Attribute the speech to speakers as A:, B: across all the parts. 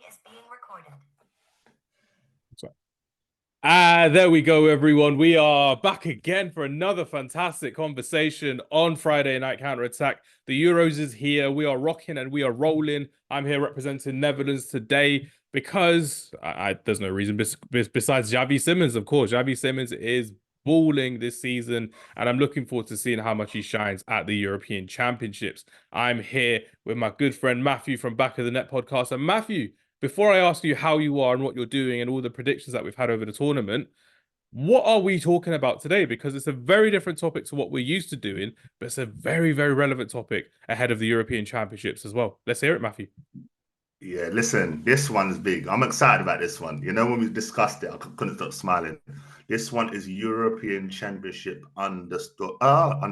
A: is being recorded.
B: There we go, everyone. We are back again for another fantastic conversation on Friday Night Counter-Attack. The Euros is here. We are rocking and we are rolling. I'm here representing Netherlands today because there's no reason besides Xavi Simons, of course. Xavi Simons is balling this season, and I'm looking forward to seeing how much he shines at the European Championships. I'm here with my good friend Matthew from Back of the Net podcast. And Matthew, before I ask you how you are and what you're doing and all the predictions that we've had over the tournament, what are we talking about today? Because it's a very different topic to what we're used to doing, but it's a very, very relevant topic ahead of the European Championships as well. Let's hear it, Matthew.
C: Yeah, listen, this one's big. I'm excited about this one. You know, when we discussed it, I couldn't stop smiling. This one is European Championship underdog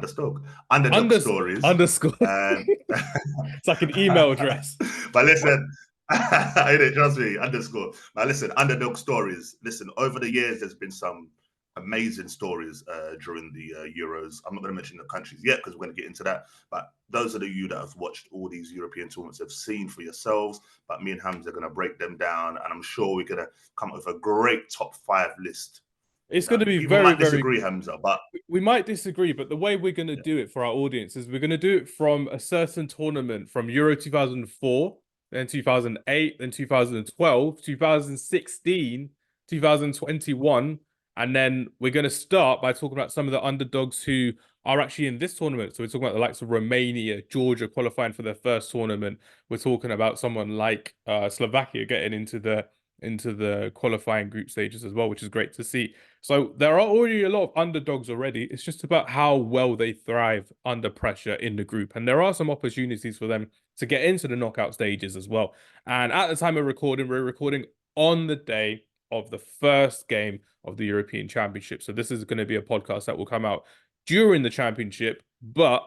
C: stories.
B: Underscore. It's like an email address.
C: But listen, trust me, underscore. But listen, underdog stories. Listen, over the years, there's been some amazing stories during the Euros. I'm not going to mention the countries yet because we're going to get into that. But those of you that have watched all these European tournaments have seen for yourselves. But me and Hamz are going to break them down, and I'm sure we're going to come up with a great top 5 list.
B: It's going to be
C: very, disagree, Hamza, but
B: we might disagree. But the way we're going to do it for our audience is we're going to do it from a certain tournament from Euro 2004, then 2008, then 2012, 2016, 2021. And then we're going to start by talking about some of the underdogs who are actually in this tournament. So we're talking about the likes of Romania, Georgia qualifying for their first tournament. We're talking about someone like Slovakia getting into the qualifying group stages as well, which is great to see. So there are already a lot of underdogs already. It's just about how well they thrive under pressure in the group. And there are some opportunities for them to get into the knockout stages as well. And at the time of recording, we're recording on the day of the first game of the European Championship. So this is going to be a podcast that will come out during the championship. But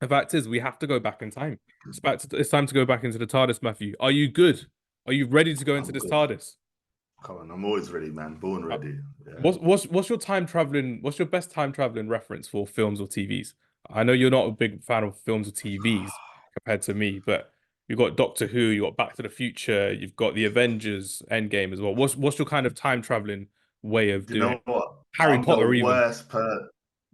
B: the fact is, we have to go back in time. It's time to go back into the TARDIS, Matthew. Are you good? Are you ready to go into this TARDIS?
C: Come on, I'm always ready, man. Born ready.
B: Yeah. What's your time traveling? What's your best time traveling reference for films or TVs? I know you're not a big fan of films or TVs compared to me, but you've got Doctor Who, you've got Back to the Future, you've got the Avengers Endgame as well. What's your kind of time traveling way of doing?
C: You know what?
B: Harry Potter, even.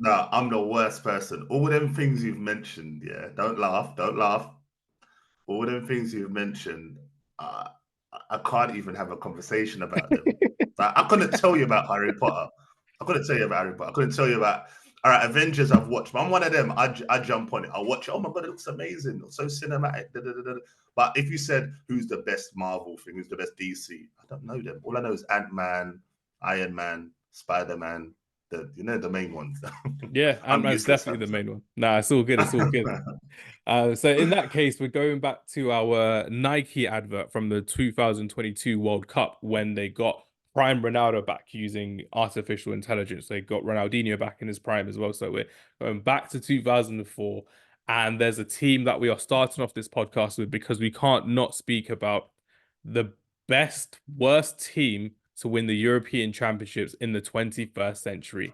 C: No, I'm the worst person. All them things you've mentioned, yeah. Don't laugh. All them things you've mentioned, I can't even have a conversation about them. Like, I couldn't tell you about Harry Potter. I couldn't tell you about. All right, Avengers I've watched. But I'm one of them. I jump on it. I watch it. Oh my God, it looks amazing. It's so cinematic. But if you said who's the best Marvel thing, who's the best DC, I don't know them. All I know is Ant-Man, Iron Man, Spider-Man, the main ones.
B: Yeah, Ant-Man's definitely the main one. Nah, it's all good. It's all good. So in that case, we're going back to our Nike advert from the 2022 World Cup when they got prime Ronaldo back using artificial intelligence. They got Ronaldinho back in his prime as well. So we're going back to 2004. And there's a team that we are starting off this podcast with because we can't not speak about the worst team to win the European Championships in the 21st century.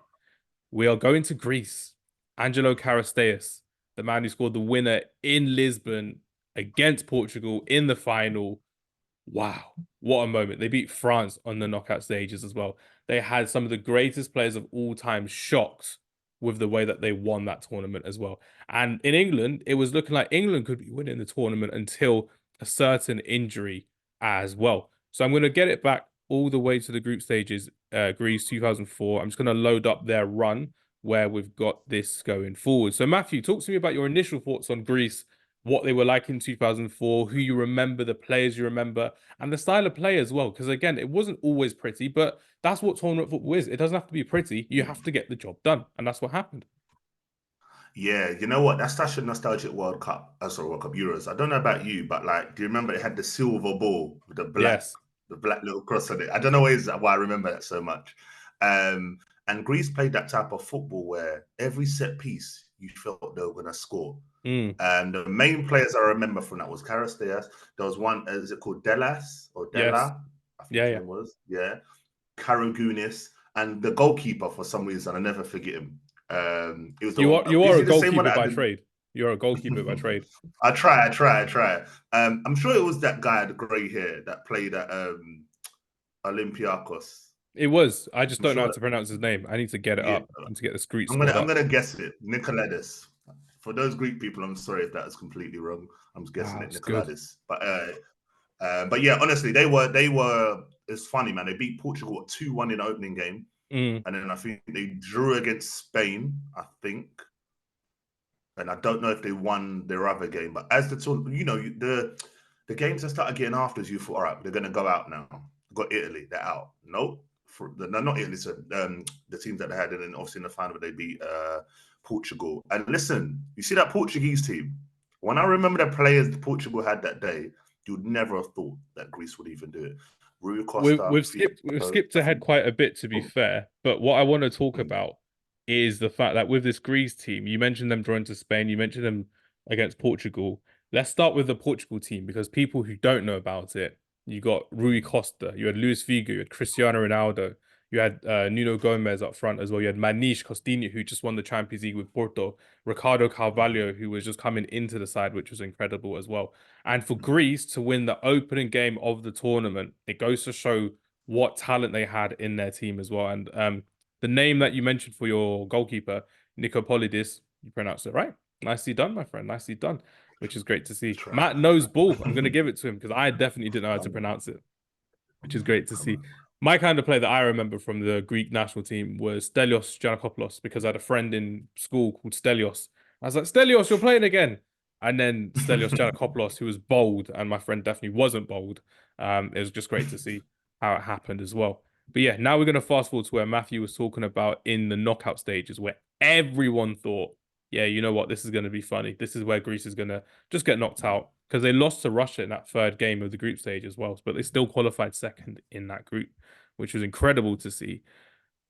B: We are going to Greece. Angelo Karasteas, the man who scored the winner in Lisbon against Portugal in the final. Wow, what a moment. They beat France on the knockout stages as well. They had some of the greatest players of all time shocked with the way that they won that tournament as well. And in England, it was looking like England could be winning the tournament until a certain injury as well. So I'm going to get it back all the way to the group stages, Greece 2004. I'm just going to load up their run where we've got this going forward. So Matthew, talk to me about your initial thoughts on Greece, what they were like in 2004, who you remember, the players you remember, and the style of play as well. Because again, it wasn't always pretty, but that's what tournament football is. It doesn't have to be pretty. You have to get the job done. And that's what happened.
C: Yeah, you know what? That's such a nostalgic World Cup. World Cup Euros. I don't know about you, but like, do you remember it had the silver ball with the black, the black little cross on it? I don't know why I remember that so much. And Greece played that type of football where every set piece you felt they were going to score. And the main players I remember from that was Karasteas. There was one, is it called Delas or Della?
B: Yes.
C: It was. Yeah. Karagounis and the goalkeeper for some reason. I never forget him.
B: It was you are a goalkeeper by trade. You're a goalkeeper by trade.
C: I try. I'm sure it was that guy, the grey hair, that played at Olympiacos.
B: It was. I just
C: I'm
B: don't know
C: sure
B: how
C: that,
B: to pronounce his name. I need to get it
C: yeah.
B: up and to get the Screech
C: I'm gonna
B: squad
C: I'm
B: up.
C: gonna guess it. Nicoladis. For those Greek people, I'm sorry if that is completely wrong. I'm guessing it
B: It's good.
C: Nicoladis. But yeah, honestly, they were. It's funny, man. They beat Portugal 2-1 in the opening game, and then I think they drew against Spain. I think, and I don't know if they won their other game. But as the tournament, the games that started getting afters, you thought, all right, they're gonna go out now. Got Italy, they're out. Nope. No, not Italy. So the teams that they had, and then obviously in the final they beat Portugal. And listen, you see that Portuguese team. When I remember the players Portugal had that day, you'd never have thought that Greece would even do it. Rui Costa,
B: We've skipped ahead quite a bit, to be fair. But what I want to talk about is the fact that with this Greece team, you mentioned them drawing to Spain, you mentioned them against Portugal. Let's start with the Portugal team because people who don't know about it, you got Rui Costa, you had Luis Figo, you had Cristiano Ronaldo, you had Nuno Gomez up front as well. You had Maniche Costinha, who just won the Champions League with Porto, Ricardo Carvalho, who was just coming into the side, which was incredible as well. And for Greece to win the opening game of the tournament, it goes to show what talent they had in their team as well. And the name that you mentioned for your goalkeeper, Nicopolidis, you pronounced it right. Nicely done, my friend. Nicely done, which is great to see. Matt knows ball. I'm going to give it to him because I definitely didn't know how to pronounce it, which is great to see. My kind of play that I remember from the Greek national team was Stelios Giannakopoulos because I had a friend in school called Stelios. I was like, Stelios, you're playing again. And then Stelios Giannakopoulos, who was bold, and my friend definitely wasn't bold. It was just great to see how it happened as well. But yeah, now we're going to fast forward to where Matthew was talking about in the knockout stages, where everyone thought, yeah, you know what, this is going to be funny. This is where Greece is going to just get knocked out because they lost to Russia in that third game of the group stage as well, but they still qualified second in that group, which was incredible to see.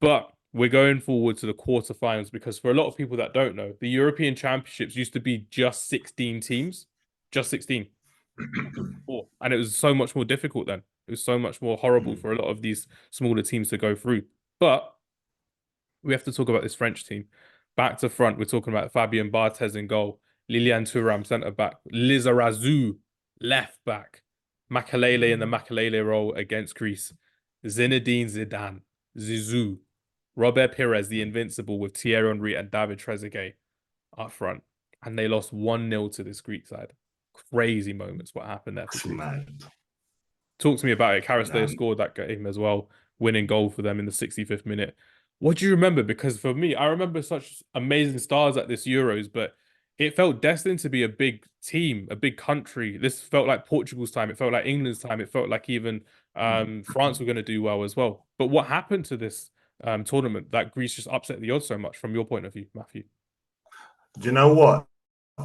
B: But we're going forward to the quarterfinals because for a lot of people that don't know, the European Championships used to be just 16 teams, just 16. And it was so much more difficult then. It was so much more horrible for a lot of these smaller teams to go through. But we have to talk about this French team. Back to front, we're talking about Fabien Barthez in goal, Lilian Thuram centre back, Lizarazu left back, Makalele in the Makalele role against Greece, Zinedine Zidane, Zizou, Robert Pires, the invincible, with Thierry Henry and David Trezeguet up front. And they lost 1-0 to this Greek side. Crazy moments what happened there for Greece. Talk to me about it. Carrasco scored that game as well, winning goal for them in the 65th minute. What do you remember? Because for me, I remember such amazing stars at this Euros, but it felt destined to be a big team, a big country. This felt like Portugal's time. It felt like England's time. It felt like even France were going to do well as well. But what happened to this tournament that Greece just upset the odds so much from your point of view, Matthew?
C: Do you know what?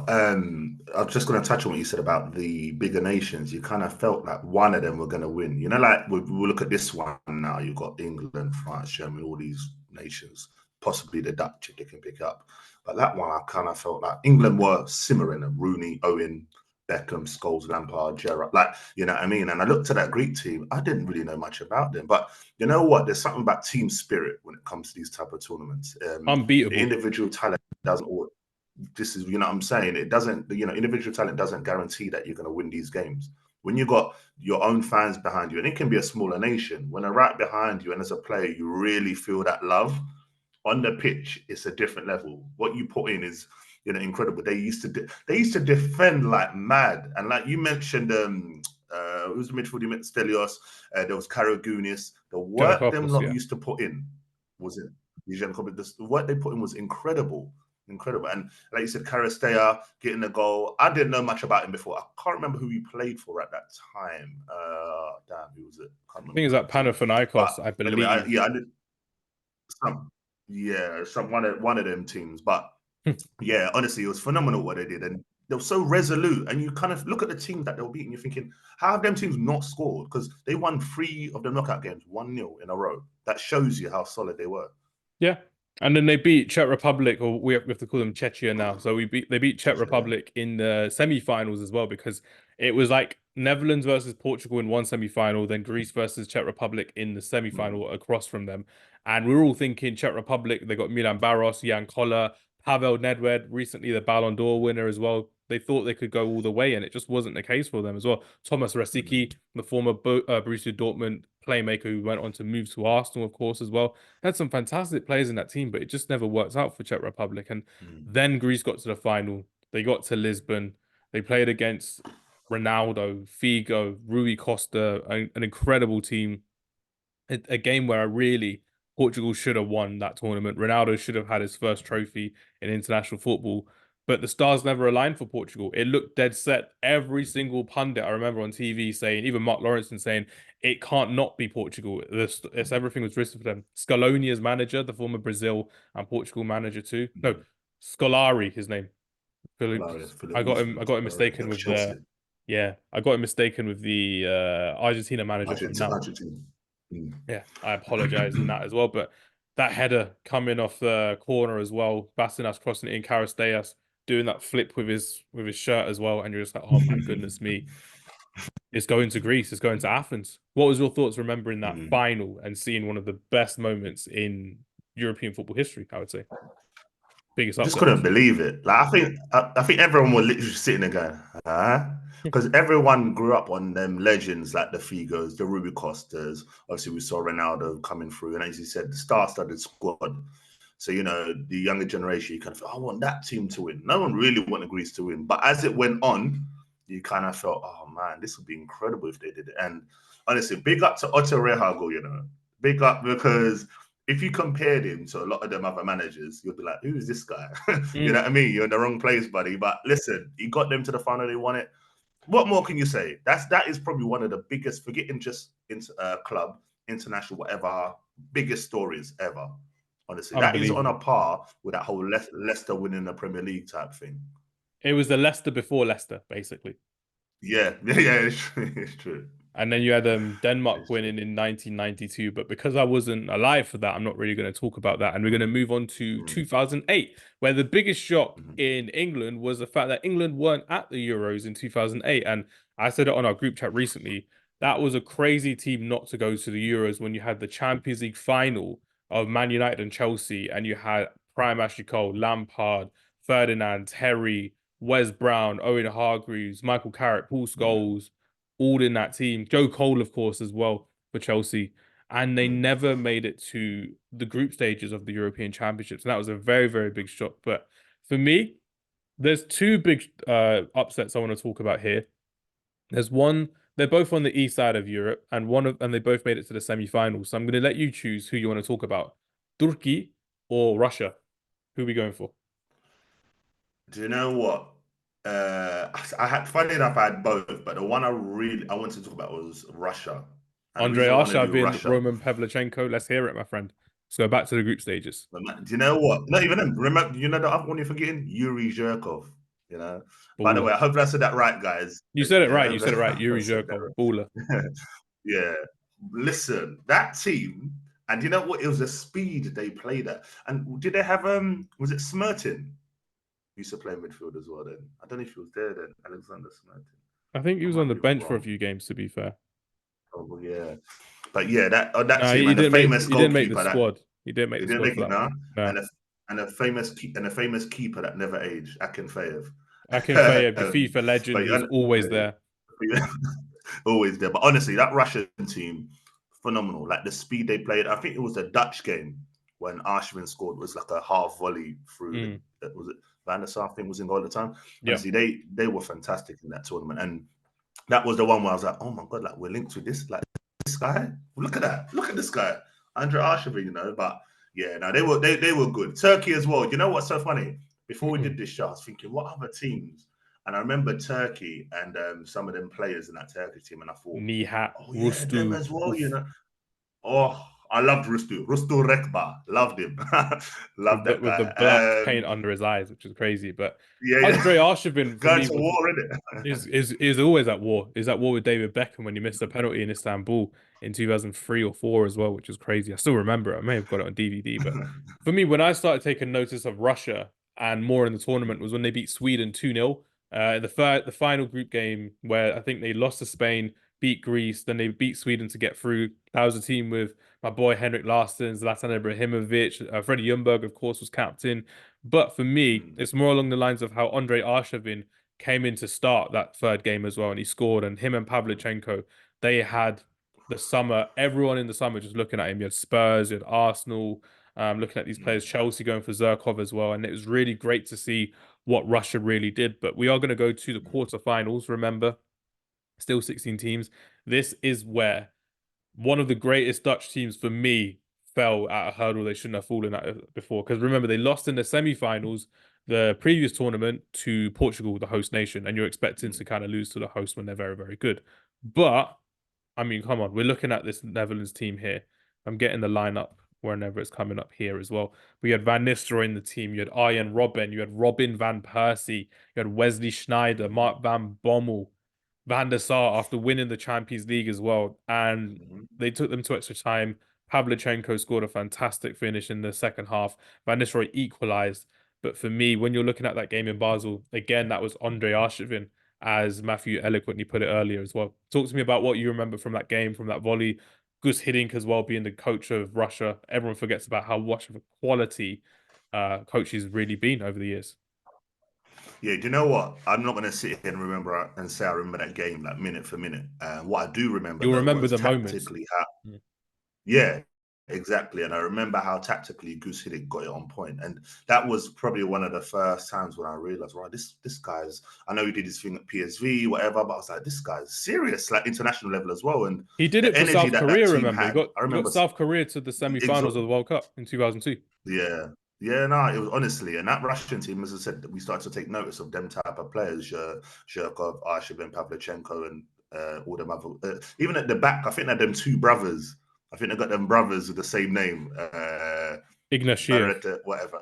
C: I'm just going to touch on what you said about the bigger nations. You kind of felt like one of them were going to win. You know, like we'll look at this one now. You've got England, France, Germany, all these nations, possibly the Dutch if they can pick up. But that one, I kind of felt like England were simmering. Rooney, Owen, Beckham, Scholes, Lampard, Gerrard, like, you know what I mean? And I looked at that Greek team. I didn't really know much about them. But you know what? There's something about team spirit when it comes to these type of tournaments.
B: Unbeatable.
C: The individual talent doesn't always. This is, you know what I'm saying? It doesn't, individual talent doesn't guarantee that you're going to win these games. When you got your own fans behind you, and it can be a smaller nation, when they're right behind you and as a player, you really feel that love on the pitch, it's a different level. What you put in is, incredible. They used to defend like mad. And like you mentioned, who's the midfield? You meant Stelios. There was Karagounis. The work them lot used to put in was it. The work they put in was incredible. Incredible. And like you said, Carastea getting the goal. I didn't know much about him before. I can't remember who he played for at that time. Damn, who was it? I
B: think it was at Panathinaikos, I believe.
C: Anyway, I did one of them teams. But yeah, honestly, it was phenomenal what they did. And they were so resolute. And you kind of look at the team that they were beating, you're thinking, how have them teams not scored? Because they won 3 of the knockout games, 1-0 in a row. That shows you how solid they were.
B: Yeah. And then they beat Czech Republic, or we have to call them Czechia now. So they beat Czech Republic in the semi-finals as well, because it was like Netherlands versus Portugal in one semi-final, then Greece versus Czech Republic in the semi-final across from them. And we were all thinking Czech Republic, they got Milan Baros, Jan Koller, Pavel Nedved, recently the Ballon d'Or winner as well. They thought they could go all the way, and it just wasn't the case for them as well. Thomas Rosicky, the former Borussia Dortmund playmaker who went on to move to Arsenal, of course, as well. Had some fantastic players in that team, but it just never worked out for Czech Republic. And then Greece got to the final. They got to Lisbon. They played against Ronaldo, Figo, Rui Costa, an incredible team. A game where Portugal should have won that tournament. Ronaldo should have had his first trophy in international football, but the stars never aligned for Portugal. It looked dead set. Every single pundit I remember on TV saying, even Mark Lawrenson saying, it can't not be Portugal. Everything was written for them. Scaloni as manager, the former Brazil and Portugal manager too. No, Scolari, his name. I got him mistaken with the. Yeah, I got him mistaken with the Argentina manager from now. Yeah, I apologize in that as well. But that header coming off the corner as well, Bastinas crossing it in, Karisteas doing that flip with his shirt as well, and you're just like, oh my goodness me, it's going to Greece, it's going to Athens. What was your thoughts remembering that final and seeing one of the best moments in European football history? I would say biggest upset.
C: Just couldn't believe it. Like I think everyone was literally sitting there going, huh? Because everyone grew up on them legends like the Figos, the Rui Costas. Obviously, we saw Ronaldo coming through, and as you said, the star-studded squad. So the younger generation, you kind of felt, I want that team to win. No one really wanted Greece to win, but as it went on, you kind of felt, oh man, this would be incredible if they did it. And honestly, big up to Otto Rehagel, big up, because if you compared him to a lot of them other managers, you'll be like, who is this guy? You know what I mean? You're in the wrong place, buddy. But listen, he got them to the final, they won it. What more can you say? That is probably one of the biggest, forgetting just club, international, whatever, biggest stories ever. Honestly, that is on a par with that whole Leicester winning the Premier League type thing.
B: It was the Leicester before Leicester, basically.
C: Yeah, it's true.
B: And then you had Denmark winning in 1992. But because I wasn't alive for that, I'm not really going to talk about that. And we're going to move on to 2008, where the biggest shock in England was the fact that England weren't at the Euros in 2008. And I said it on our group chat recently. That was a crazy team not to go to the Euros when you had the Champions League final of Man United and Chelsea, and you had prime Ashley Cole, Lampard, Ferdinand, Terry, Wes Brown, Owen Hargreaves, Michael Carrick, Paul Scholes, all in that team. Joe Cole, of course, as well for Chelsea. And they never made it to the group stages of the European Championships. And that was a very, very big shock. But for me, there's two big upsets I want to talk about here. There's one, they're both on the east side of Europe, and they both made it to the semi-finals. So I'm going to let you choose who you want to talk about. Turkey or Russia? Who are we going for?
C: Do you know what? Funny enough, I had both, but the one I wanted to talk about was Russia.
B: Andrei Arshavin, Roman Pavlyuchenko. Let's hear it, my friend. Let's go back to the group stages.
C: Do you know what? Not even them. Remember, the other one you're forgetting? Yuri Zhirkov. Baller. By the way, I hope I said that right, guys.
B: You said it right. You said it right. Yuri Zhirkov, baller.
C: Yeah. Listen, that team, and you know what? It was the speed they played at. And did they have was it Smertin? Used to play midfield as well then. I don't know if he was there then, Alexander Smertin.
B: I think he was on the bench for a few games, to be fair.
C: Oh, well, yeah. But yeah, that team, and the famous goalkeeper.
B: He didn't make the squad. He didn't make the squad.
C: No. And a famous keeper that never aged, Akinfeev.
B: Akinfeev, the FIFA legend, was always there.
C: Always there. But honestly, that Russian team, phenomenal. Like the speed they played. I think it was the Dutch game when Arshavin scored, was like a half volley through. Was it Van der Sar, I think, was in goal at the time. Honestly, they were fantastic in that tournament. And that was the one where I was like, oh my God, like we're linked to this guy. Look at that. Look at this guy. Andrei Arshavin, But yeah, no, they were good. Turkey as well. You know what's so funny? Before we did this show, I was thinking, what other teams? And I remember Turkey and some of them players in that Turkey team, and I thought,
B: Nihat,
C: Rustu, them as well, Oh, I loved Rustu Rekba, loved him, loved that guy.
B: With the black paint under his eyes, which is crazy. But Andrei Arshavin,
C: going to war,
B: is always at war. He's at war with David Beckham when he missed a penalty in Istanbul in 2003 or 4 as well, which is crazy. I still remember it. I may have got it on DVD, but for me, when I started taking notice of Russia and more in the tournament was when they beat Sweden 2-0. The final group game where I think they lost to Spain, beat Greece, then they beat Sweden to get through. That was a team with my boy Henrik Larsson, Zlatan Ibrahimovic, Freddie Ljungberg, of course, was captain. But for me,
C: Mm,
B: it's more along the lines of how Andrei Arshavin came in to start that third game as well, and he scored. And him and Pavlyuchenko, they had the summer, everyone in the summer just looking at him. You had Spurs, you had Arsenal, looking at these players,
C: mm,
B: Chelsea going for Zirkov as well. And it was really great to see what Russia really did. But we are going to go to the quarterfinals, remember? Still 16 teams. This is where one of the greatest Dutch teams for me fell at a hurdle they shouldn't have fallen at before. Because remember, they lost in the semi-finals the previous tournament to Portugal, the host nation, and you're expecting to
C: mm.
B: kind of lose to the host when they're very, very good. But I mean, come on, we're looking at this Netherlands team here. I'm getting the lineup whenever it's coming up here as well. We had Van Nistelrooy in the team. You had Arjen Robben. You had Robin van Persie. You had Wesley Schneider, Mark van Bommel, Van der Sar after winning the Champions League as well. And
C: Mhm.
B: they took them to extra time. Pavlyuchenko scored a fantastic finish in the second half. Van Nistelrooy equalized. But for me, when you're looking at that game in Basel, again, that was Andrei Arshavin, as Matthew eloquently put it earlier as well. Talk to me about what you remember from that game, from that volley. Gus Hiddink as well being the coach of Russia. Everyone forgets about how much of a quality coach he's really been over the years.
C: Yeah, do you know what? I'm not going to sit here and remember and say I remember that game like minute for minute. What I do remember
B: You'll
C: though
B: remember
C: was
B: the moments.
C: tactically how,
B: Mm.
C: yeah, exactly. And I remember how tactically Goose Hiddink got it on point. And that was probably one of the first times when I realized, right, this guy's, I know he did his thing at PSV, whatever, but I was like, this guy's serious, like international level as well. And
B: He did
C: the
B: it for
C: energy
B: South
C: that that
B: Korea,
C: team
B: remember?
C: had, I
B: He got
C: remember
B: South Korea to the semi-finals of the World Cup in 2002.
C: yeah. Yeah, no, it was honestly, and that Russian team, as I said, we started to take notice of them type of players, Zhirkov, Arshavin, Pavlyuchenko, and all them other. Even at the back, I think they had them two brothers. I think they got them brothers with the same name,
B: Ignatieff.
C: Barrett, whatever.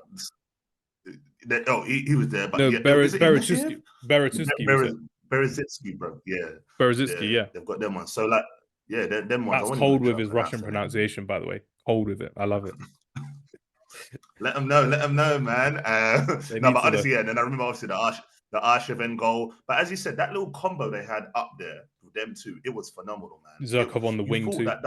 C: Oh, he was there, but
B: No,
C: yeah, is it Ignatieff?
B: Berezutski was it?
C: Berezitsky, bro. Yeah,
B: Berezutski,
C: yeah,
B: yeah.
C: they've got them ones. So like, yeah, them ones. I
B: That's
C: won't even
B: cold
C: try
B: with
C: to
B: his
C: pronounce
B: Russian
C: their name.
B: pronunciation, by the way. Cold with it. I love it.
C: Let them know. Let them know, man.
B: They
C: No,
B: need
C: but
B: to know.
C: honestly, yeah. And then I remember obviously the Arshavin goal. But as you said, that little combo they had up there with them two, it was phenomenal, man.
B: Zirkov on the
C: You
B: wing
C: thought
B: too.
C: that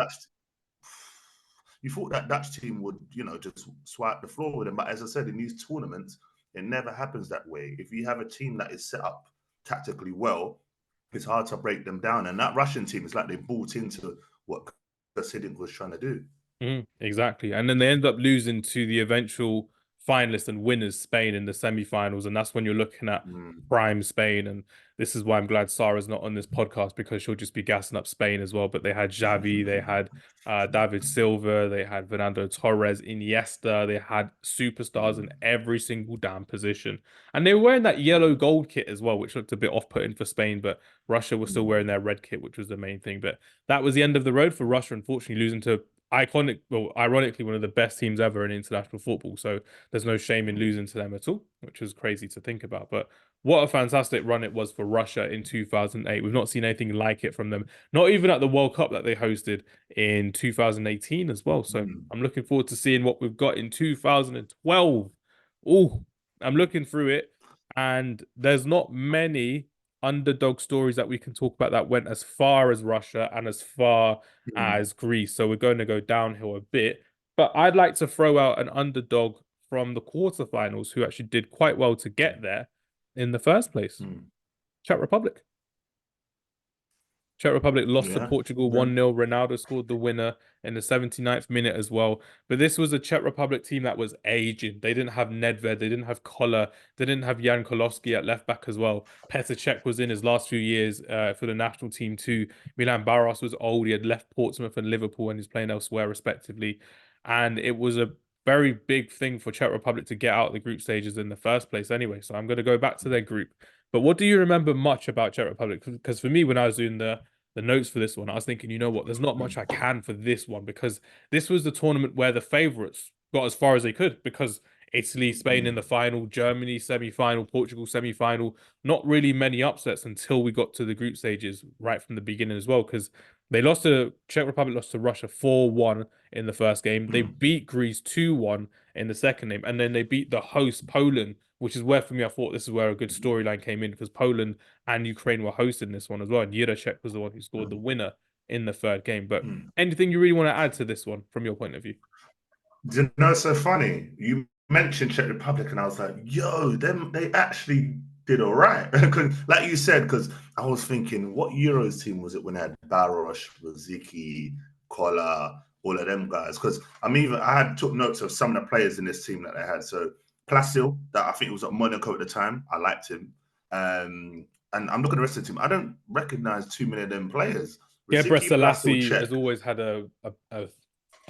C: Dutch team would, just swipe the floor with them. But as I said, in these tournaments, it never happens that way. If you have a team that is set up tactically well, it's hard to break them down. And that Russian team is like they bought into what Hiddink was trying to do.
B: Exactly. And then they end up losing to the eventual finalists and winners, Spain, in the semi-finals. And that's when you're looking at
C: Mm,
B: prime Spain. And this is why I'm glad Sarah's not on this podcast, because she'll just be gassing up Spain as well. But they had Xavi, they had David Silva, they had Fernando Torres, Iniesta, they had superstars in
C: mm,
B: every single damn position. And they were wearing that yellow gold kit as well, which looked a bit off-putting for Spain, but Russia was still wearing
C: mm,
B: their red kit, which was the main thing. But that was the end of the road for Russia, unfortunately, losing to ironically, one of the best teams ever in international football. So there's no shame in
C: mm,
B: losing to them at all, which is crazy to think about. But what a fantastic run it was for Russia in 2008. We've not seen anything like it from them, not even at the World Cup that they hosted in 2018 as well. So
C: mm.
B: I'm looking forward to seeing what we've got in 2012. Oh, I'm looking through it, and there's not many underdog stories that we can talk about that went as far as Russia and as far
C: Mm,
B: as Greece. So we're going to go downhill a bit. But I'd like to throw out an underdog from the quarterfinals who actually did quite well to get there in the first place.
C: mm.
B: Czech Republic. Czech Republic lost to
C: Yeah.
B: Portugal
C: Yeah.
B: 1-0. Ronaldo scored the winner in the 79th minute as well. But this was a Czech Republic team that was aging. They didn't have Nedved, they didn't have Koller, they didn't have Jan Kolowski at left back as well. Petr Cech was in his last few years for the national team too. Milan Baros was old. He had left Portsmouth and Liverpool and he's playing elsewhere respectively. And it was a very big thing for Czech Republic to get out of the group stages in the first place anyway. So I'm going to go back to their group. But what do you remember much about Czech Republic? Because for me, when I was doing the notes for this one, I was thinking, you know what, there's not much I can for this one because this was the tournament where the favorites got as far as they could because Italy, Spain in the
C: Mm,
B: final, Germany semi-final, Portugal semi-final, not really many upsets until we got to the group stages right from the beginning as well because Czech Republic lost to Russia 4-1 in the first game. They
C: mm,
B: beat Greece 2-1 in the second game, and then they beat the host Poland, which is where for me I thought this is where a good storyline came in because Poland and Ukraine were hosting this one as well. And Juracek was the one who scored the
C: mm,
B: winner in the third game. But
C: mm.
B: anything you really want to add to this one from your point of view?
C: Do you know, it's so funny. You mentioned Czech Republic, and I was like, yo, they actually did all right. Like you said, because I was thinking, what Euros team was it when they had Baros, Rosicky, Kola, all of them guys? Because I had took notes of some of the players in this team that they had. So Plasil, that I think was at Monaco at the time, I liked him. And I'm looking at the rest of the team. I don't recognize too many of them players.
B: Gebre
C: Rosicky, Plasil,
B: Selassie
C: Czech.
B: has always had a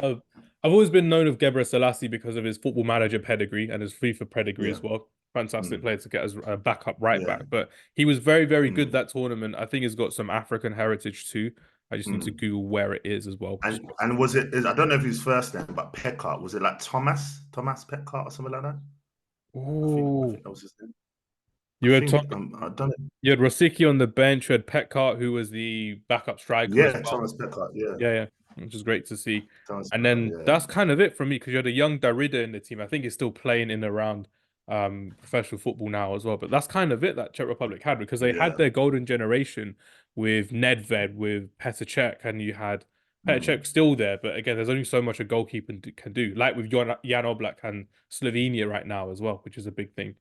B: I've always been known of Gebre Selassie because of his football manager pedigree and his FIFA pedigree
C: Yeah.
B: as well. Fantastic player to get as a backup right
C: Yeah.
B: back. But he was very, very good that tournament. I think he's got some African heritage too. I just need to Google where it is as well.
C: And was it? I don't know if his first name, but Peckart. Was it like Thomas Peckart or something like that? I
B: Oh,
C: think that was his name. I
B: you had
C: think I don't know.
B: you had Rosicky on the bench. You had Petcart, who was the backup striker as
C: Yeah,
B: well.
C: Thomas Peckart. Yeah,
B: Yeah, which is great to see.
C: Thomas
B: And
C: Peckart.
B: then
C: Yeah,
B: that's kind of it for me because you had a young Darida in the team. I think he's still playing in around professional football now as well. But that's kind of it that Czech Republic had because they had
C: yeah.
B: their golden generation with Nedved, with Petr Cech, and you had Petr Cech still there. But again, there's only so much a goalkeeper can do, like with Jan Oblak and Slovenia right now as well, which is a big thing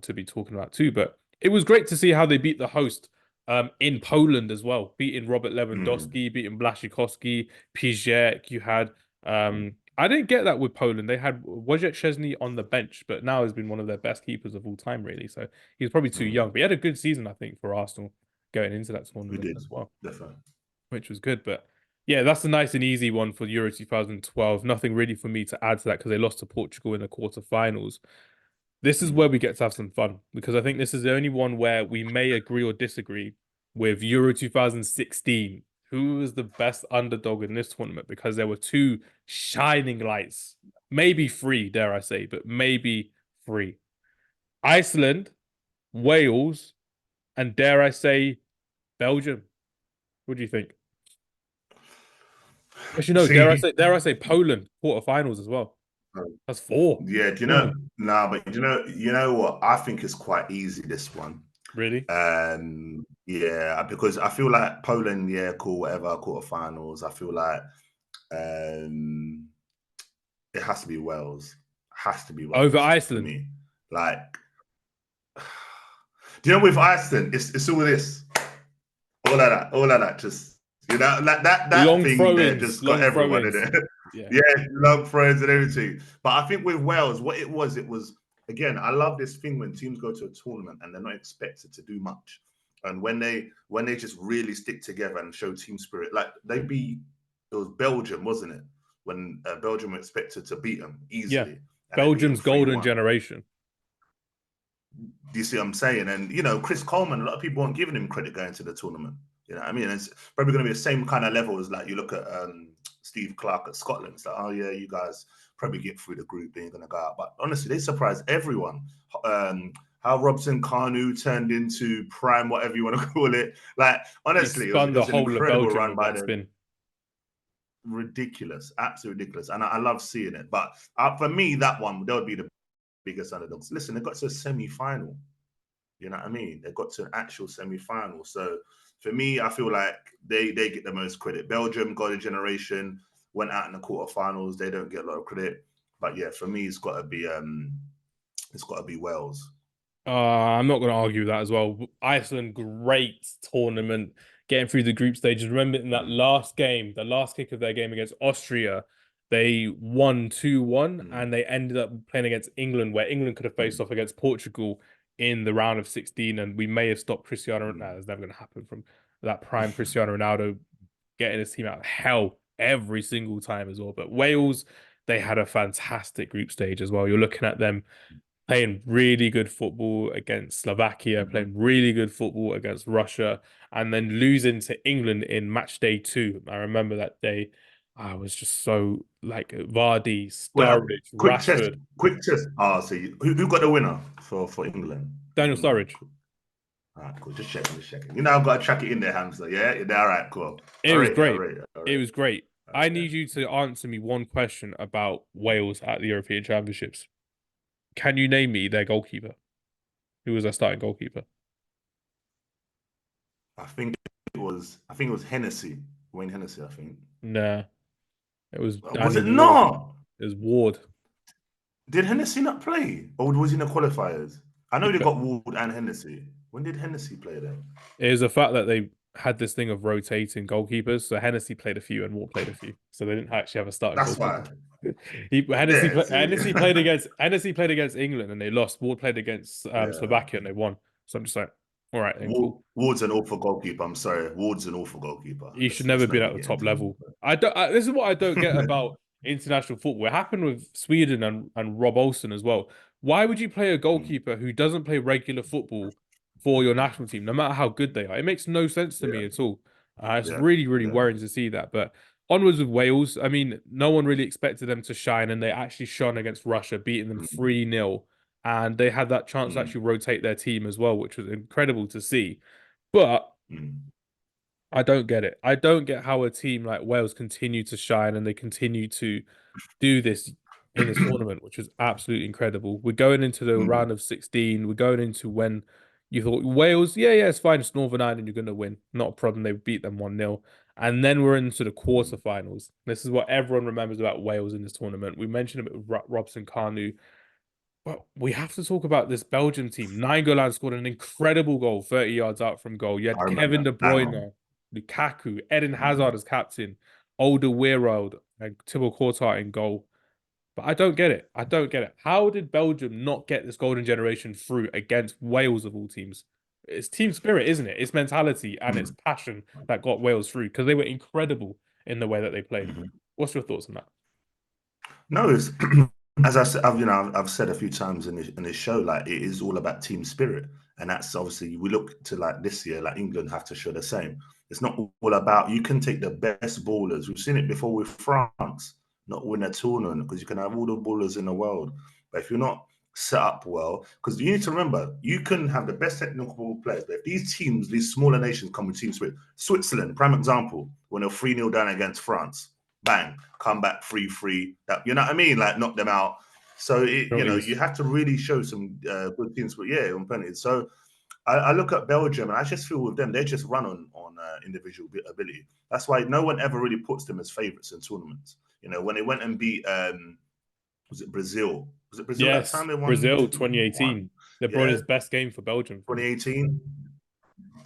B: to be talking about too. But it was great to see how they beat the host in Poland as well, beating Robert Lewandowski, beating Blaszczykowski, Piszczek. You had I didn't get that with Poland. They had Wojciech Szczesny on the bench, but now has been one of their best keepers of all time, really. So he's probably too young, but he had a good season, I think, for Arsenal going into that
C: We
B: tournament
C: did
B: as well,
C: definitely.
B: which was good. But yeah, that's a nice and easy one for Euro 2012. Nothing really for me to add to that because they lost to Portugal in the quarterfinals. This is where we get to have some fun because I think this is the only one where we may agree or disagree with Euro 2016. Who was the best underdog in this tournament? Because there were two shining lights, maybe three, dare I say, but maybe three. Iceland, Wales, and dare I say, Belgium. What do you think? Actually, no,
C: See,
B: dare I say Poland quarterfinals as well. That's four.
C: yeah. Do you know?
B: Ooh,
C: Nah, but you know what? I think it's quite easy this one.
B: really?
C: Yeah, because I feel like Poland, yeah, cool, whatever, quarterfinals. I feel like um it has to be Wales. Has to be
B: Over
C: Wales for
B: Iceland.
C: me. Like, do you know with Iceland, it's all this, all of that. Just like that
B: Long
C: thing there
B: throw-ins,
C: just got
B: long
C: everyone in
B: throw-ins.
C: it.
B: Yeah.
C: Yeah, love friends and everything. But I think with Wales, what it was again. I love this thing when teams go to a tournament and they're not expected to do much, and when they just really stick together and show team spirit, like it was Belgium, wasn't it? When Belgium were expected to beat them
B: Yeah.
C: easily, and they beat them
B: Belgium's golden
C: 3-1.
B: generation.
C: Do you see what I'm saying? And Chris Coleman, a lot of people weren't giving him credit going to the tournament. You know what I mean? It's probably going to be the same kind of level as like you look at Steve Clark at Scotland. It's like, oh yeah, you guys probably get through the group, then you're going to go out. But honestly, they surprised everyone. How Robson Kanu turned into prime, whatever you want to call it. Like
B: He
C: honestly,
B: spun
C: it
B: the
C: was an
B: whole of
C: incredible
B: Belgium
C: run
B: with
C: by
B: that
C: them.
B: spin.
C: Ridiculous, absolutely ridiculous, and I love seeing it. But for me, that would be the biggest underdogs. Listen, they got to a semi-final. You know what I mean? They got to an actual semi-final. So for me, I feel like they get the most credit. Belgium got a generation, went out in the quarterfinals. They don't get a lot of credit. But yeah, for me, it's got to be Wales.
B: I'm not going to argue that as well. Iceland, great tournament, getting through the group stages. Remember in that last game, the last kick of their game against Austria, they won 2-1 and they ended up playing against England, where England could have faced off against Portugal in the round of 16. And we may have stopped Cristiano Ronaldo. That's never going to happen from that prime Cristiano Ronaldo getting his team out of hell every single time as well. But Wales, they had a fantastic group stage as well. You're looking at them playing really good football against Slovakia, playing really good football against Russia, and then losing to England in match day 2. I remember that day. I was just so like Vardy,
C: Well,
B: Sturridge, Rashford,
C: quick test. So who got the winner for England?
B: Daniel Sturridge.
C: All right, cool. Just checking. You know, I've got to track it in there, Hamz. Yeah, all right, cool.
B: It was great. It was great. I
C: Okay.
B: need you to answer me one question about Wales at the European Championships. Can you name me their goalkeeper? Who was their starting goalkeeper?
C: I think it was Hennessy, Wayne Hennessy. I think.
B: Nah, it was
C: Was
B: Danny
C: it
B: Ward.
C: not?
B: It was Ward.
C: Did Hennessy not play, or was he in the qualifiers? I know they
B: It
C: got Ward and Hennessy. When did Hennessy play then?
B: is a fact that they had this thing of rotating goalkeepers. So Hennessy played a few and Ward played a few. So they didn't actually have a starting
C: That's why.
B: goalkeeper.
C: Yeah, see,
B: Hennessy played against England and they lost. Ward played against
C: yeah.
B: Slovakia and they won. So I'm just like, all right, then cool.
C: Ward's an awful goalkeeper. I'm sorry, Ward's an awful goalkeeper.
B: He should never
C: Let's
B: be
C: not
B: at
C: even
B: the
C: get
B: top
C: into it.
B: level. This is what I don't get about international football. It happened with Sweden and Rob Olsen as well. Why would you play a
C: Mm,
B: goalkeeper who doesn't play regular football for your national team, no matter how good they are? It makes no sense to
C: yeah,
B: me at all. It's
C: yeah,
B: really, really
C: yeah.
B: worrying to see that. But onwards with Wales, I mean, no one really expected them to shine, and they actually shone against Russia, beating them
C: Mm,
B: 3-0. And they had that chance to
C: mm,
B: actually rotate their team as well, which was incredible to see. But
C: mm.
B: I don't get it. I don't get how a team like Wales continue to shine and they continue to do this in this tournament, which was absolutely incredible. We're going into the
C: Mm,
B: round of 16. We're going into when you thought Wales, yeah, it's fine. It's Northern Ireland. You're going to win. Not a problem. They beat them 1-0. And then we're into the
C: mm,
B: quarterfinals. This is what everyone remembers about Wales in this tournament. We mentioned it with Robson Kanu. Well, we have to talk about this Belgium team. Nainggolan scored an incredible goal, 30 yards out from goal. You
C: I
B: had Kevin
C: remember.
B: De
C: Bang on.
B: Bruyne, Lukaku, Eden Hazard
C: Mm,
B: as captain, Alderweireld, and Thibaut Courtois in goal. But I don't get it. I don't get it. How did Belgium not get this golden generation through against Wales of all teams? It's team spirit, isn't it? It's mentality and it's
C: mm,
B: passion that got Wales through because they were incredible in the way that they played.
C: mhm.
B: What's your thoughts on that?
C: No, it's as I said, I've said a few times in this show, like it is all about team spirit, and that's obviously we look to like this year, like England have to show the same. It's not all about you can take the best ballers. We've seen it before with France, not win a tournament because you can have all the ballers in the world, but if you're not set up well, because you need to remember you can have the best technical players, but if these teams, these smaller nations come with team spirit, Switzerland, prime example, when they're 3-0 down against France, bang, come back 3-3. That you know what I mean? Like knock them out. So
B: Real
C: you
B: ease.
C: have to really show some good teams. But yeah, on penalties. So I look at Belgium and I just feel with them, they just run on individual ability. That's why no one ever really puts them as favourites in tournaments. You know, when they went and beat was it Brazil? Was it Brazil that
B: Yes,
C: time they won
B: Brazil
C: 2-1?
B: 2018. De
C: Yeah,
B: Bruyne's best game for Belgium for me.
C: 2018.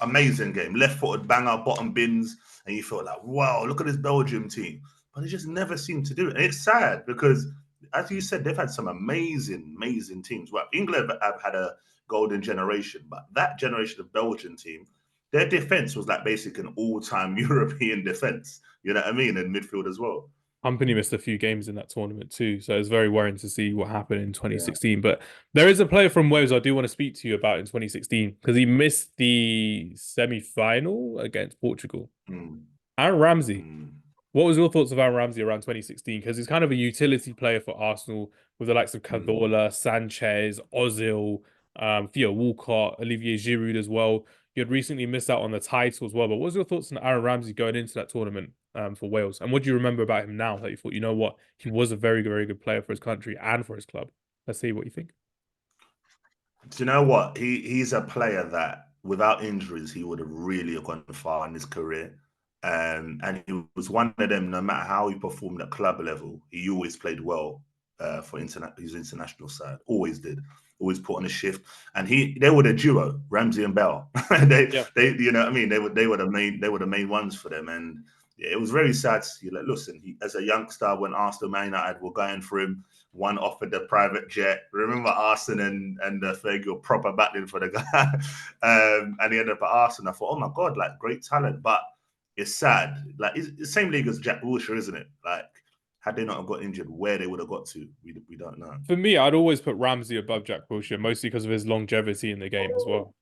C: Amazing game. Left footed banger, bottom bins. And you felt like, wow, look at this Belgium team. But they just never seem to do it. And it's sad because, as you said, they've had some amazing, amazing teams. Well, England have had a golden generation, but that generation of Belgian team, their defense was like basically an all time European defense. You know what I mean? And midfield as well.
B: Company missed a few games in that tournament too, so it's very worrying to see what happened in
C: Yeah.
B: 2016. But there is a player from Wales I do want to speak to you about in 2016 because he missed the semi-final against Portugal.
C: Mm,
B: Aaron Ramsey.
C: mm,
B: What was your thoughts of Aaron Ramsey around 2016? Because he's kind of a utility player for Arsenal with the likes of
C: mm.
B: Cazorla, Sanchez, Ozil, Theo Walcott, Olivier Giroud as well. You had recently missed out on the title as well. But what was your thoughts on Aaron Ramsey going into that tournament for Wales? And what do you remember about him now that you thought, you know what, he was a very, very good player for his country and for his club? Let's see what you think.
C: Do you know what? He's a player that without injuries he would have really gone far in his career. And he was one of them. No matter how he performed at club level, he always played well for his international side. Always did. Always put on a shift. And they were the duo, Ramsey and Bell.
B: Yeah.
C: You know what I mean. They were the main ones for them. And yeah, it was very sad to see. Like, listen, as a youngster, when Arsenal, Man United were going for him, one offered the private jet. Remember Arsenal and Fergie were proper battling for the guy. And he ended up at Arsenal. I thought, oh my God, like great talent. But it's sad. Like it's the same league as Jack Wilshere, isn't it? Like had they not have got injured, where they would have got to, we don't know.
B: For me, I'd always put Ramsey above Jack Wilshere, mostly because of his longevity in the game as well.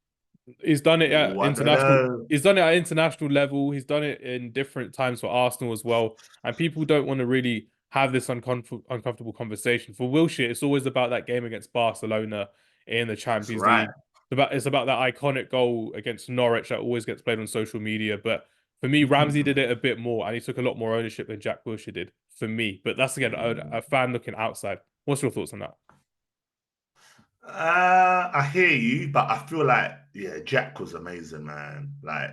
B: He's done it at
C: Oh, I don't
B: international.
C: know.
B: He's done it at international level. He's done it in different times for Arsenal as well. And people don't want to really have this uncomfortable conversation. For Wilshere, it's always about that game against Barcelona in the
C: That's
B: Champions
C: right.
B: League. It's about that iconic goal against Norwich that always gets played on social media. But for me, Ramsey did it a bit more, and he took a lot more ownership than Jack Wilshere did. For me, but that's again a fan looking outside. What's your thoughts on that?
C: I hear you, but I feel like yeah, Jack was amazing, man. Like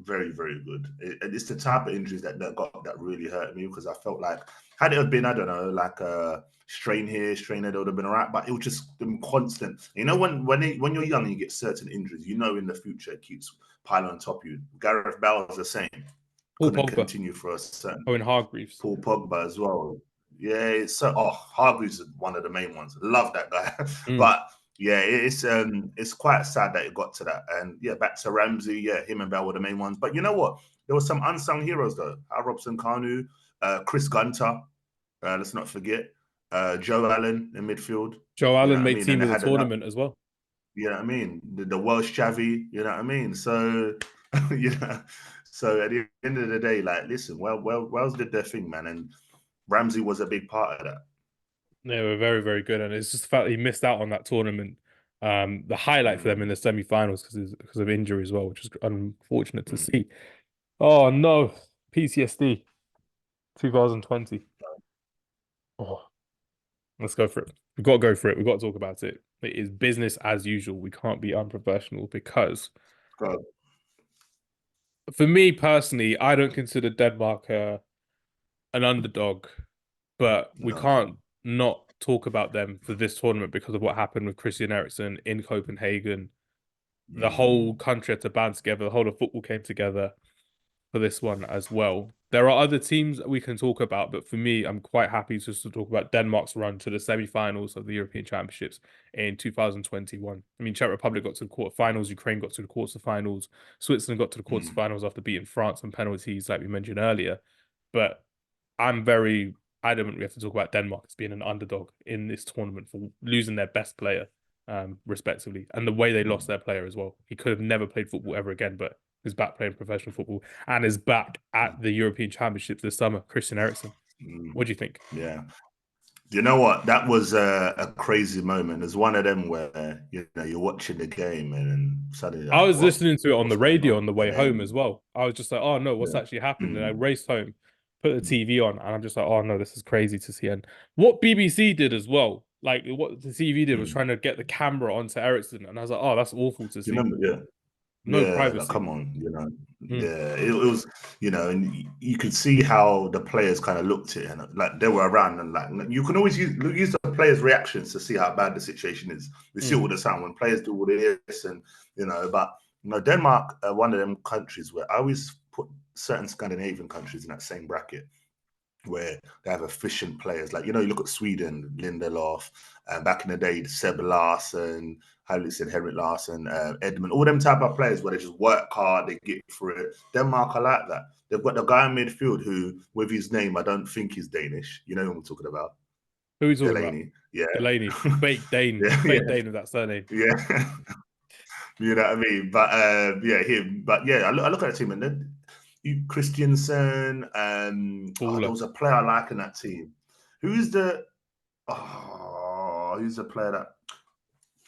C: very, very good. It's the type of injuries that really hurt me, because I felt like had it have been, I don't know, like a strain here, strain there, they would have been all right. But it was just constant. You know, when you're young and you get certain injuries, you know, in the future it keeps piling on top of you. Gareth Bale was the same.
B: Paul
C: Couldn't
B: Pogba.
C: continue for a certain.
B: Oh, and Hargreaves.
C: Paul Pogba as well. Yeah, it's so. Oh, Hargreaves is one of the main ones. Love that guy. But yeah, it's quite sad that it got to that. And yeah, back to Ramsey. Yeah, him and Bell were the main ones. But you know what? There were some unsung heroes though. Al Robson Kanu, Chris Gunter. Let's not forget Joe Allen in midfield.
B: Joe
C: You know
B: Allen
C: what I
B: made
C: mean?
B: team
C: And they
B: of the
C: had enough.
B: tournament as well.
C: You know what I mean? The Welsh Chavy. You know what I mean? So you know. So at the end of the day, like, listen, Wales did their thing, man, and Ramsey was a big part of that.
B: They were very, very good, and it's just the fact that he missed out on that tournament. The highlight for them in the semi-finals because of injury as well, which is unfortunate to see. Oh no, PTSD 2020. Oh, let's go for it. We've got to go for it. We've got to talk about it. It is business as usual. We can't be unprofessional because for me personally, I don't consider Denmark an underdog, but we can't not talk about them for this tournament because of what happened with Christian Eriksen in Copenhagen. The whole country had to band together. The whole of football came together for this one as well. There are other teams that we can talk about, but for me, I'm quite happy just to talk about Denmark's run to the semi-finals of the European Championships in 2021. I mean, Czech Republic got to the quarterfinals, Ukraine got to the quarterfinals, Switzerland got to the quarterfinals after beating France on penalties, like we mentioned earlier. But I'm very adamant we have to talk about Denmark as being an underdog in this tournament for losing their best player, respectively, and the way they lost their player as well. He could have never played football ever again, but is back playing professional football and is back at the European Championships this summer. Christian Eriksen. What do you think?
C: Yeah. You know what? That was a crazy moment. It's one of them where you're watching the game and then suddenly
B: I
C: like,
B: was listening to it on
C: what's
B: the
C: going
B: radio
C: on?
B: on the way
C: And
B: home
C: then
B: as well. I was just like, oh no, what's actually happened? And I raced home, put the TV on, and I'm just like, oh no, this is crazy to see. And what BBC did as well, like what the TV did was trying to get the camera onto Eriksen, and I was like, oh, that's awful to
C: you
B: see.
C: remember, yeah.
B: No
C: Yeah, like,
B: privacy.
C: come on, Yeah, it was, and you could see how the players kind of looked at it, and like they were around, and like you can always use the players' reactions to see how bad the situation is. We see all the time when players do all this, and but Denmark are one of them countries where I always put certain Scandinavian countries in that same bracket, where they have efficient players. Like, you look at Sweden, Lindelof, back in the day, Seb Larsson, Henrik Larsson, Edmund, all them type of players where they just work hard, they get through it. Denmark are like that. They've got the guy in midfield who, with his name, I don't think he's Danish. You know who I'm talking about?
B: Who are you talking about?
C: Delaney. Yeah.
B: Delaney. Fake Dane.
C: Yeah,
B: Fake
C: yeah.
B: Dane with that surname.
C: Yeah. You know what I mean? But yeah, him. But yeah, I look at the team and then Christiansen, there was a player I like in that team. Who's the player that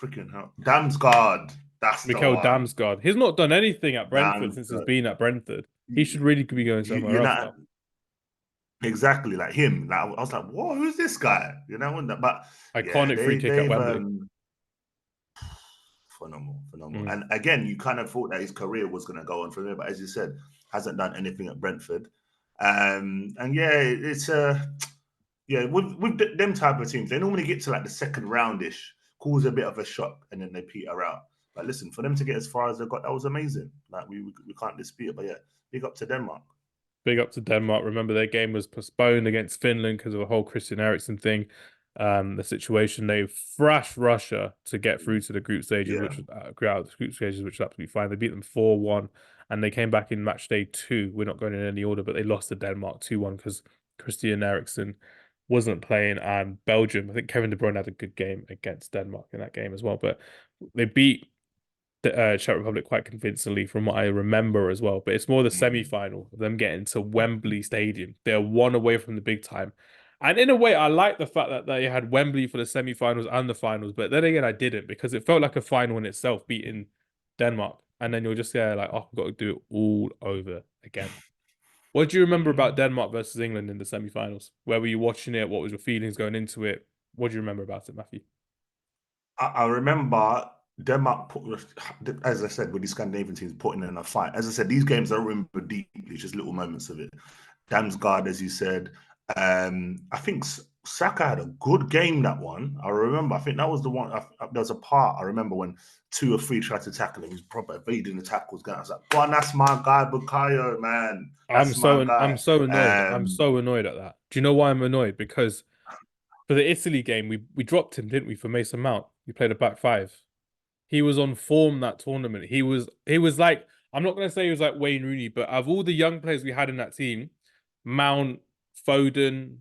C: freaking hell? Damsgaard. That's the
B: Mikael
C: one.
B: Damsgaard. He's not done anything at Brentford since he's
C: Damsgaard.
B: been at Brentford. He should really be going somewhere
C: You're
B: else
C: not
B: now.
C: exactly like him. Like, I was like, "Whoa, who's this guy?" But
B: Iconic free kick at Wembley.
C: Phenomenal. And again, you kind of thought that his career was going to go on from there, but as you said, hasn't done anything at Brentford. And yeah, it's with them type of teams, they normally get to like the second roundish, cause a bit of a shock, and then they peter out. But listen, for them to get as far as they got, that was amazing. Like we can't dispute it. But yeah, big up to Denmark.
B: Big up to Denmark. Remember, their game was postponed against Finland because of the whole Christian Eriksen thing. The situation, they thrashed Russia to get through to the group stages, which was absolutely fine. They beat them 4-1, and they came back in match day 2. We're not going in any order, but they lost to Denmark 2-1 because Christian Eriksen wasn't playing, and Belgium, I think Kevin De Bruyne had a good game against Denmark in that game as well, but they beat the Czech Republic quite convincingly from what I remember as well. But it's more the semi-final of them getting to Wembley Stadium. They're one away from the big time. And in a way, I like the fact that they had Wembley for the semi-finals and the finals. But then again, I didn't, because it felt like a final in itself, beating Denmark. And then you're just there like, oh, I've got to do it all over again. What do you remember about Denmark versus England in the semi-finals? Where were you watching it? What was your feelings going into it? What do you remember about it, Matthew?
C: I remember Denmark, as I said, with these Scandinavian teams putting in a fight. As I said, these games I remember deeply, just little moments of it. Damsgaard, as you said. I think Saka had a good game, that one. I remember. I think that was the one. There was a part I remember when 2 or 3 tried to tackle him. He was proper evading the tackles. I was like, "Go on, that's my guy, Bukayo, man. That's my
B: I'm
C: guy."
B: so annoyed. I'm so annoyed at that. Do you know why I'm annoyed? Because for the Italy game, we dropped him, didn't we, for Mason Mount? He played a back five. He was on form that tournament. He was like, I'm not gonna say he was like Wayne Rooney, but of all the young players we had in that team, Mount, Foden,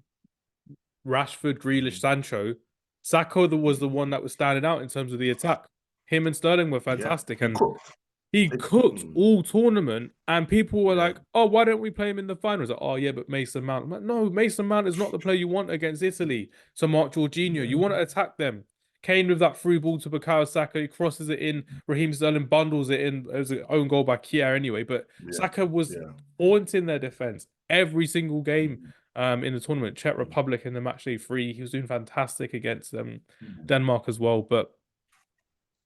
B: Rashford, Grealish, Sancho, Saka was the one that was standing out in terms of the attack. Him and Sterling were
C: Yeah,
B: fantastic,
C: he
B: and
C: cooked.
B: he cooked all tournament, and people were
C: Yeah,
B: like, "Oh, why don't we play him in the finals?" Like, "Oh, yeah, but Mason Mount." I'm like, no, Mason Mount is not the player you want against Italy. So Mark Jorginho, you want to attack them. Kane with that through ball to Bukayo Saka, he crosses it in. Raheem Sterling bundles it in. It was an own goal by Kier anyway, but
C: yeah,
B: Saka was
C: yeah.
B: haunting their defense every single game in the tournament. Czech Republic in the match day 3, he was doing fantastic against Denmark as well, but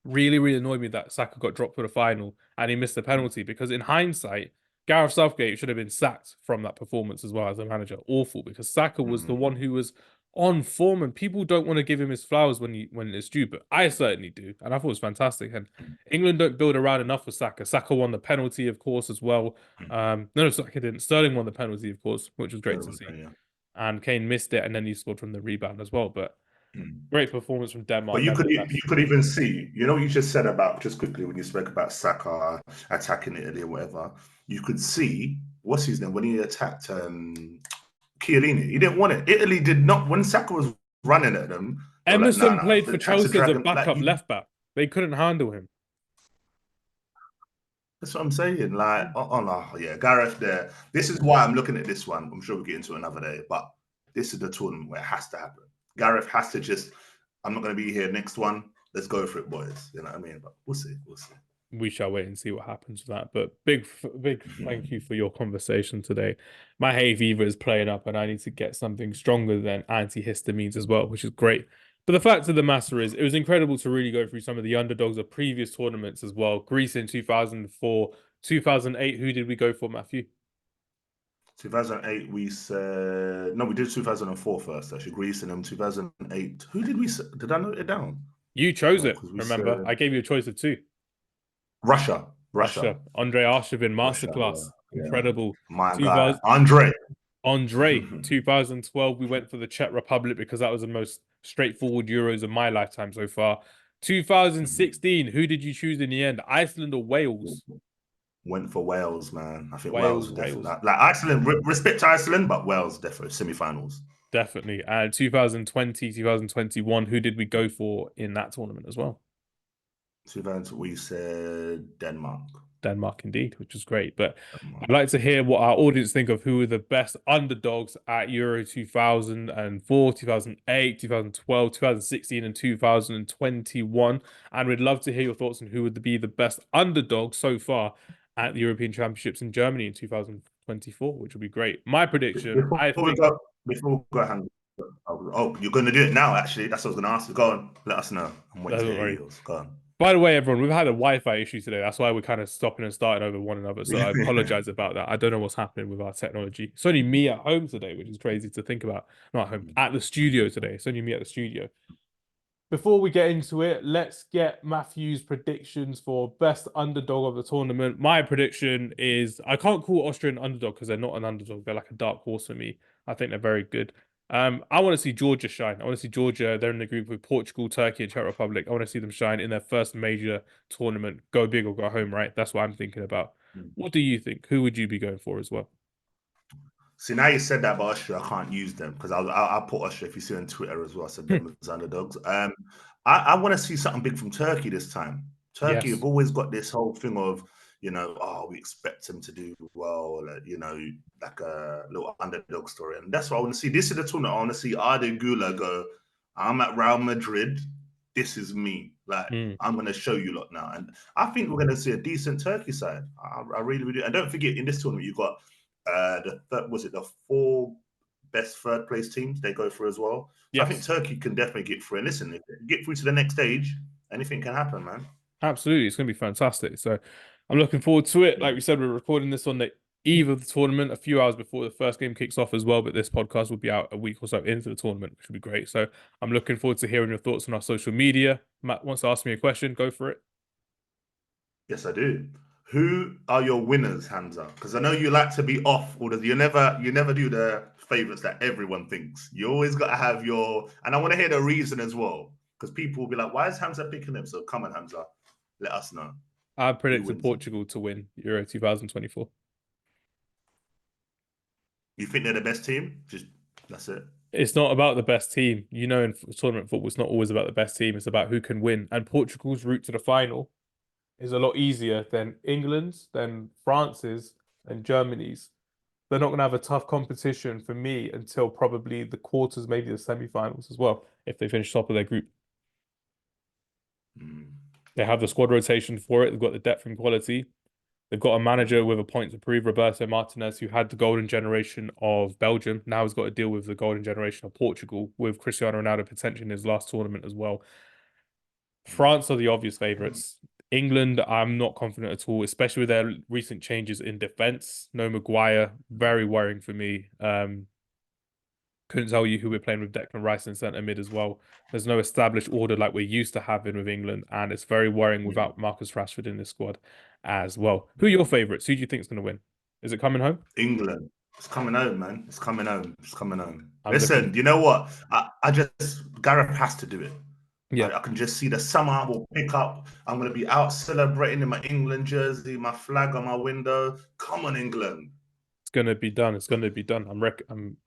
B: really, really annoyed me that Saka got dropped for the final and he missed the penalty because in hindsight, Gareth Southgate should have been sacked from that performance as well as a manager. Awful because Saka was the one who was on form and people don't want to give him his flowers when it's due, but I certainly do. And I thought it was fantastic. And England don't build around enough for Saka. Saka won the penalty, of course, as well. No, Saka didn't. Sterling won the penalty, of course, which was great to see.
C: Yeah.
B: And Kane missed it and then he scored from the rebound as well. But great performance from
C: But
B: Denmark,
C: you
B: nevertheless.
C: could even see, you know, what you just said about, just quickly when you spoke about Saka attacking Italy or whatever. You could see what's his name when he attacked Chiellini. He didn't want it. Italy did not. When Saka was running at them, they were like, "No,
B: Emerson
C: no."
B: played
C: They
B: for
C: tried to
B: Chelsea as
C: drag
B: a
C: him. Like
B: backup left back. They couldn't handle him.
C: that's what I'm saying. Like, oh no, yeah, Gareth there. This is why I'm looking at this one. I'm sure we'll get into it another day, but this is the tournament where it has to happen. Gareth has to just. I'm not going to be here next one. Let's go for it, boys. You know what I mean? But we'll see. We'll see.
B: We shall wait and see what happens with that. But big thank you for your conversation today. My hay fever is playing up, and I need to get something stronger than antihistamines as well, which is great. But the fact of the matter is, it was incredible to really go through some of the underdogs of previous tournaments as well. Greece in 2004, 2008. Who did we go for, Matthew?
C: 2008, we said no. We did 2004 first. Actually, Greece, and then 2008. Who did we? Did I note it down?
B: You chose
C: No,
B: it.
C: because we
B: Remember,
C: said
B: I gave you a choice of 2.
C: Russia.
B: Russia, Andre Arshavin,
C: Russia.
B: masterclass,
C: Yeah.
B: incredible.
C: My guy,
B: 2000,
C: Andre.
B: Andre, 2012, we went for the Czech Republic because that was the most straightforward Euros of my lifetime so far. 2016, who did you choose in the end? Iceland or Wales?
C: Went for Wales, man. I think Wales
B: Wales,
C: would
B: Wales.
C: definitely like Iceland. Respect to Iceland, but Wales definitely semi-finals.
B: Definitely. And 2020, 2021, who did we go for in that tournament as well?
C: 2000, we said Denmark.
B: Denmark indeed, which was great. But
C: Denmark.
B: I'd like to hear what our audience think of who are the best underdogs at Euro 2004, 2008, 2012, 2016, and 2021. And we'd love to hear your thoughts on who would be the best underdog so far at the European Championships in Germany in 2024, which would be great. My prediction, I think.
C: Before we go, hang oh, you're going to do it now, actually. That's what I was going to ask you. Go on, let us know. I'm waiting to
B: Don't
C: hear
B: worry.
C: yours. Go on.
B: By the way, everyone, we've had a Wi-Fi issue today. That's why we're kind of stopping and starting over one another. So I apologize about that. I don't know what's happening with our technology. It's only me at home today, which is crazy to think about. Not at home, at the studio today. It's only me at the studio. Before we get into it, let's get Matthew's predictions for best underdog of the tournament. My prediction is I can't call Austria an underdog because they're not an underdog. They're like a dark horse for me. I think they're very good. I want to see Georgia shine. I want to see Georgia. They're in the group with Portugal, Turkey, and Czech Republic. I want to see them shine in their first major tournament. Go big or go home, right? That's what I'm thinking about. What do you think? Who would you be going for as well?
C: See, now you said that about Austria, I can't use them because I'll put Austria if you see on Twitter as well. I said them as underdogs. I want to see something big from Turkey this time. Turkey have
B: Yes.
C: always got this whole thing of, oh, we expect them to do well, like a little underdog story. And that's what I want to see. This is the tournament I want to see Arda Güler go, I'm at Real Madrid. This is me. Like, I'm going to show you lot now. And I think we're going to see a decent Turkey side. I really, really do. And don't forget, in this tournament, you've got the 4 best third place teams they go through as well. So
B: Yes.
C: I think Turkey can definitely get through. And listen, if they get through to the next stage Anything can happen, man.
B: Absolutely, it's going to be fantastic. So I'm looking forward to it. Like we said, we're recording this on the eve of the tournament, a few hours before the first game kicks off as well. But this podcast will be out a week or so into the tournament, which will be great. So I'm looking forward to hearing your thoughts on our social media. Matt wants to ask me a question. Go for it.
C: Yes, I do. Who are your winners, Hamza? Because I know you like to be off all the you never do the favorites that everyone thinks. You always got to have your, and I want to hear the reason as well. Because people will be like, why is Hamza picking them? So come on, Hamza. Let us know.
B: I
C: Who
B: predicted
C: wins?
B: Portugal to win Euro 2024.
C: You think they're the best team? Just that's it.
B: It's not about the best team. You know, in tournament football, it's not always about the best team. It's about who can win. And Portugal's route to the final is a lot easier than England's, than France's, and Germany's. They're not going to have a tough competition for me until probably the quarters, maybe the semi-finals as well, if they finish top of their group.
C: Mm.
B: They have the squad rotation for it. They've got the depth and quality. They've got a manager with a point to prove, Roberto Martinez, who had the golden generation of Belgium. Now he's got to deal with the golden generation of Portugal, with Cristiano Ronaldo potentially in his last tournament as well. France are the obvious favourites. England, I'm not confident at all, especially with their recent changes in defence. No Maguire, very worrying for me. Couldn't tell you who we're playing with Declan Rice in centre mid as well. There's no established order like we're used to having with England, and it's very worrying
C: Yeah.
B: without Marcus Rashford in the squad as well. Who are your favourites? Who do you think is going to win? Is it coming home?
C: England. It's coming home, man. It's coming home. It's coming home.
B: I'm looking.
C: Listen, you know what? I just Gareth has to do it.
B: Yeah,
C: I can just see the summer will pick up. I'm gonna be out celebrating in my England jersey, my flag on my window. Come on, England.
B: it's going to be done. It's going to be done.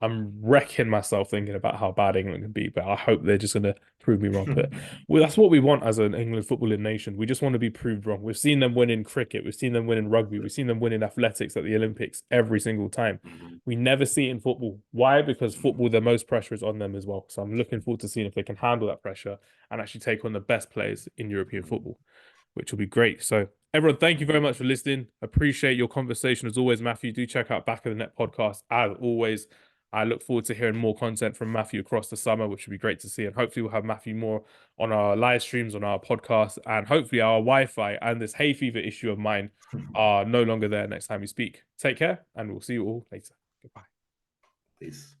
B: I'm wrecking myself thinking about how bad England can be, but I hope they're just going to prove me wrong. But well, that's what we want as an England footballing nation. We just want to be proved wrong. We've seen them win in cricket. We've seen them win in rugby. We've seen them win in athletics at the Olympics every single time. We never see it in football. Why? Because football, the most pressure is on them as well. So I'm looking forward to seeing if they can handle that pressure and actually take on the best players in European football, which will be great. So everyone, thank you very much for listening. Appreciate your conversation as always, Matthew. Do check out Back of the Net podcast as always. I look forward to hearing more content from Matthew across the summer, which would be great to see. And hopefully we'll have Matthew more on our live streams, on our podcast, and hopefully our Wi-Fi and this hay fever issue of mine are no longer there next time we speak. Take care, and we'll see you all later. Goodbye.
C: Peace.